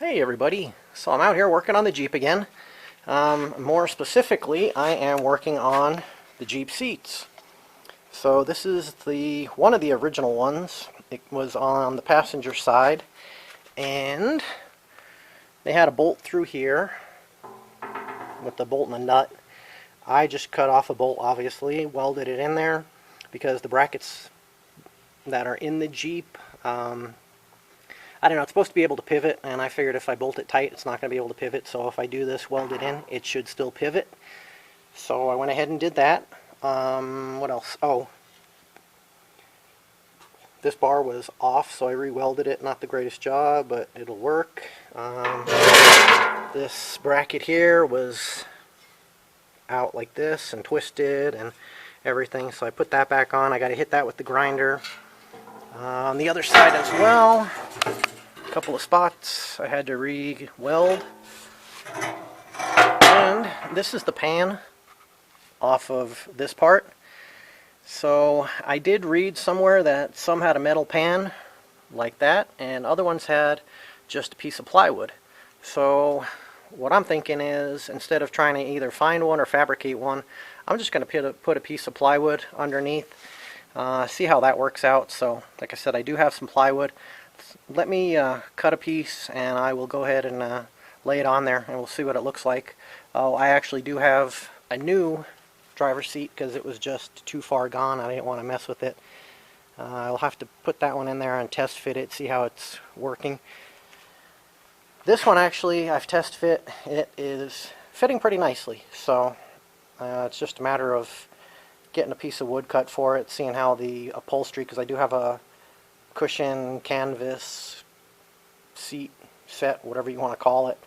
Hey everybody, so I'm out here working on the Jeep again. More specifically, I am working on the Jeep seats. So this is one of the original ones. It was on the passenger side, and they had a bolt through here with the bolt and the nut. I just cut off a bolt, obviously, welded it in there because the brackets that are in the Jeep, I don't know, it's supposed to be able to pivot, and I figured if I bolt it tight, it's not going to be able to pivot. So if I do this welded in, it should still pivot. So I went ahead and did that. What else? Oh, this bar was off, so I re-welded it. Not the greatest job, but it'll work. This bracket here was out like this and twisted and everything, so I put that back on. I got to hit that with the grinder. On the other side as well, a couple of spots I had to re-weld. And this is the pan off of this part. So I did read somewhere that some had a metal pan like that, and other ones had just a piece of plywood. So what I'm thinking is, instead of trying to either find one or fabricate one, I'm just going to put a piece of plywood underneath. See how that works out. So like I said, I do have some plywood. Let me cut a piece and I will go ahead and lay it on there and we'll see what it looks like. Oh, I actually do have a new driver's seat because it was just too far gone. I didn't want to mess with it. I'll have to put that one in there and test fit it, see how it's working. This one actually I've test fit. It is fitting pretty nicely, so it's just a matter of getting a piece of wood cut for it, seeing how the upholstery, because I do have a cushion, canvas, seat set, whatever you want to call it,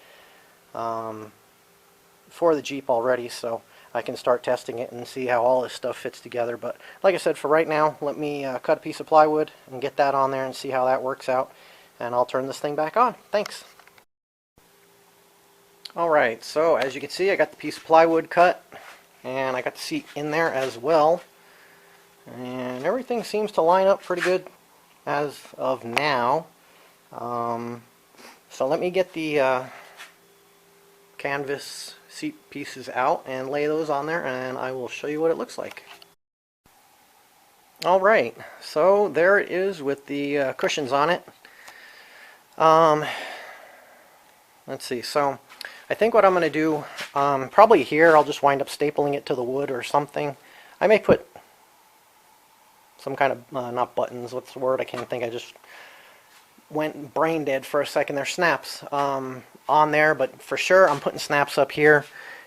for the Jeep already, so I can start testing it and see how all this stuff fits together. But like I said, for right now, let me cut a piece of plywood and get that on there and see how that works out, and I'll turn this thing back on. Thanks. Alright, so as you can see, I got the piece of plywood cut, and I got the seat in there as well, and everything seems to line up pretty good as of now. So let me get the canvas seat pieces out and lay those on there, and I will show you what it looks like. Alright, so there it is with the cushions on it. Let's see, so I think what I'm going to do, probably here, I'll just wind up stapling it to the wood or something. I may put some kind of, not buttons, what's the word? I can't think. I just went brain dead for a second. There's snaps on there, but for sure I'm putting snaps up here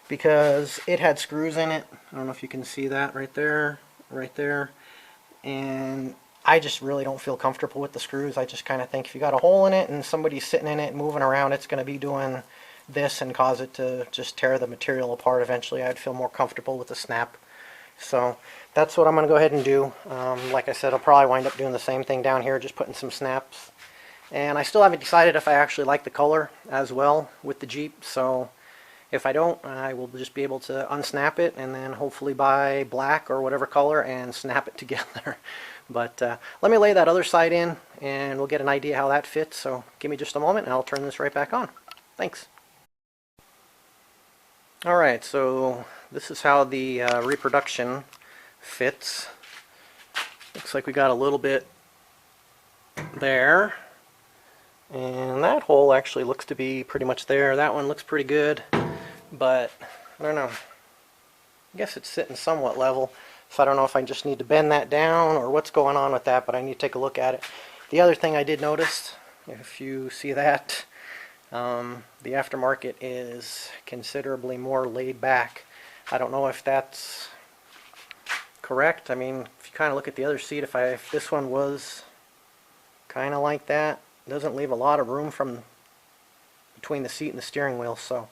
because it had screws in it. I don't know if you can see that right there, and I just really don't feel comfortable with the screws. I just kind of think if you got a hole in it and somebody's sitting in it moving around, it's going to be doing this and cause it to just tear the material apart eventually. I'd feel more comfortable with the snap. So that's what I'm going to go ahead and do. Like I said, I'll probably wind up doing the same thing down here, just putting some snaps. And I still haven't decided if I actually like the color as well with the Jeep. So if I don't, I will just be able to unsnap it and then hopefully buy black or whatever color and snap it together. But let me lay that other side in and we'll get an idea how that fits. So give me just a moment and I'll turn this right back on. Thanks. Alright, so this is how the reproduction fits. Looks like we got a little bit there. And that hole actually looks to be pretty much there. That one looks pretty good, but I don't know. I guess it's sitting somewhat level, so I don't know if I just need to bend that down or what's going on with that, but I need to take a look at it. The other thing I did notice, if you see that, the aftermarket is considerably more laid back. I don't know if that's correct. I mean, if you kind of look at the other seat, if this one was kind of like that, it doesn't leave a lot of room from between the seat and the steering wheel. So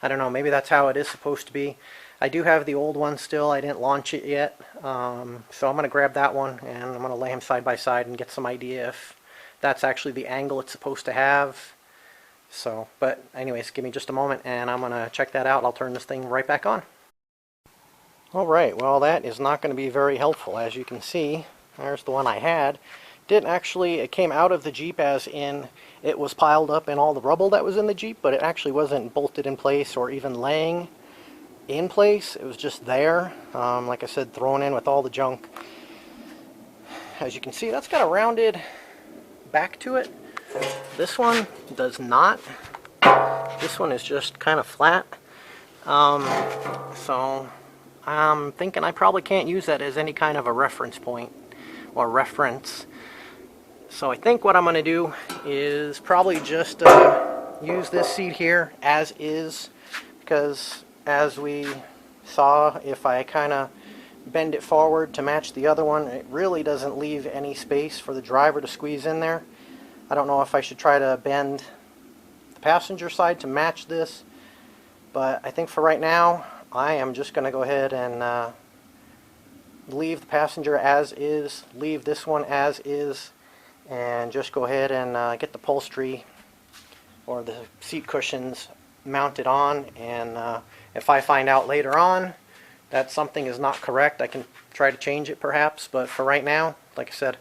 I don't know, maybe that's how it is supposed to be. I do have the old one still. I didn't launch it yet, so I'm going to grab that one and I'm going to lay them side by side and get some idea if that's actually the angle it's supposed to have. So, but anyways, give me just a moment and I'm going to check that out. I'll turn this thing right back on. Alright, well that is not going to be very helpful. As you can see, there's the one I had. Didn't actually, it came out of the Jeep as in it was piled up in all the rubble that was in the Jeep, but it actually wasn't bolted in place or even laying in place. It was just there, like I said, thrown in with all the junk. As you can see, that's got a rounded back to it. This one does not. This one is just kind of flat. So I'm thinking I probably can't use that as any kind of a reference point or reference. So I think what I'm going to do is probably just use this seat here as is, because as we saw, if I kind of bend it forward to match the other one, it really doesn't leave any space for the driver to squeeze in there. I don't know if I should try to bend the passenger side to match this, but I think for right now I am just going to go ahead and leave the passenger as is, leave this one as is, and just go ahead and get the upholstery or the seat cushions mounted on. And if I find out later on that something is not correct, I can try to change it perhaps, but for right now, like I said,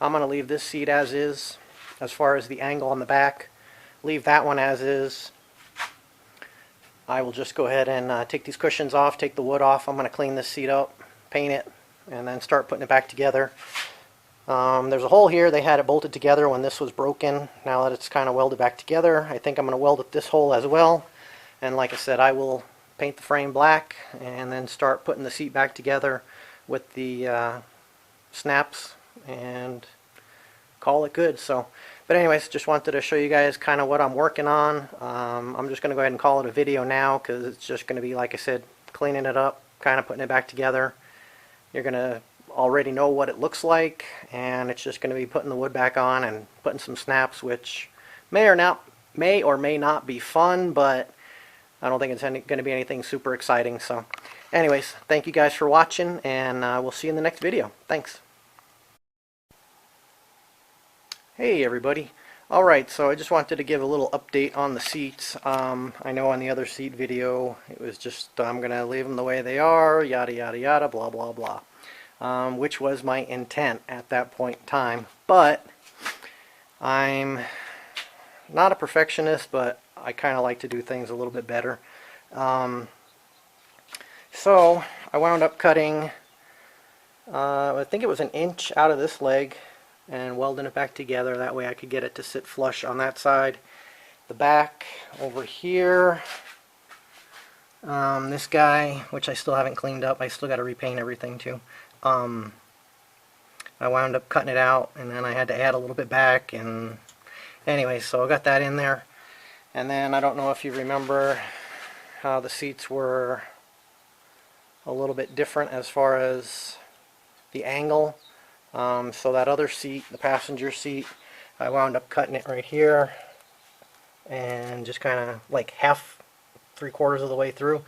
I'm going to leave this seat as is as far as the angle on the back, leave that one as is. I will just go ahead and take these cushions off, take the wood off. I'm going to clean this seat up, paint it, and then start putting it back together. There's a hole here. They had it bolted together when this was broken. Now that it's kind of welded back together, I think I'm going to weld at this hole as well. And like I said, I will paint the frame black and then start putting the seat back together with the snaps and call it good. So, but anyways, just wanted to show you guys kind of what I'm working on. I'm just going to go ahead and call it a video now, because it's just going to be, like I said, cleaning it up, kind of putting it back together. You're going to already know what it looks like, and it's just going to be putting the wood back on and putting some snaps, which may or may not be fun, but I don't think it's going to be anything super exciting. So anyways, thank you guys for watching, and we'll see you in the next video. Thanks. Hey everybody. Alright, so I just wanted to give a little update on the seats. I know on the other seat video it was just I'm going to leave them the way they are, yada yada yada, blah blah blah. Which was my intent at that point in time. But I'm not a perfectionist, but I kind of like to do things a little bit better. So I wound up cutting, I think it was an inch out of this leg, and welding it back together. That way I could get it to sit flush on that side. The back over here, this guy, which I still haven't cleaned up, I still got to repaint everything too. I wound up cutting it out, and then I had to add a little bit back, and anyway, so I got that in there. And then I don't know if you remember how the seats were a little bit different as far as the angle. So that other seat, the passenger seat, I wound up cutting it right here and just kind of like three-quarters of the way through,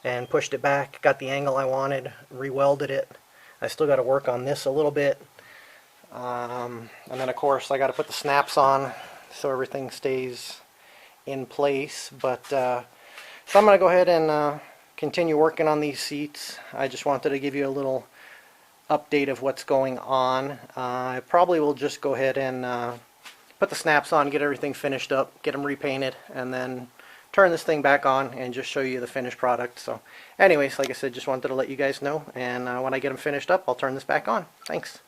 and pushed it back, got the angle I wanted, re-welded it. I still got to work on this a little bit, and then of course I got to put the snaps on so everything stays in place. But so I'm going to go ahead and continue working on these seats. I just wanted to give you a little update of what's going on. I probably will just go ahead and put the snaps on, get everything finished up, get them repainted, and then turn this thing back on and just show you the finished product. So anyways, like I said, just wanted to let you guys know, and when I get them finished up, I'll turn this back on. Thanks.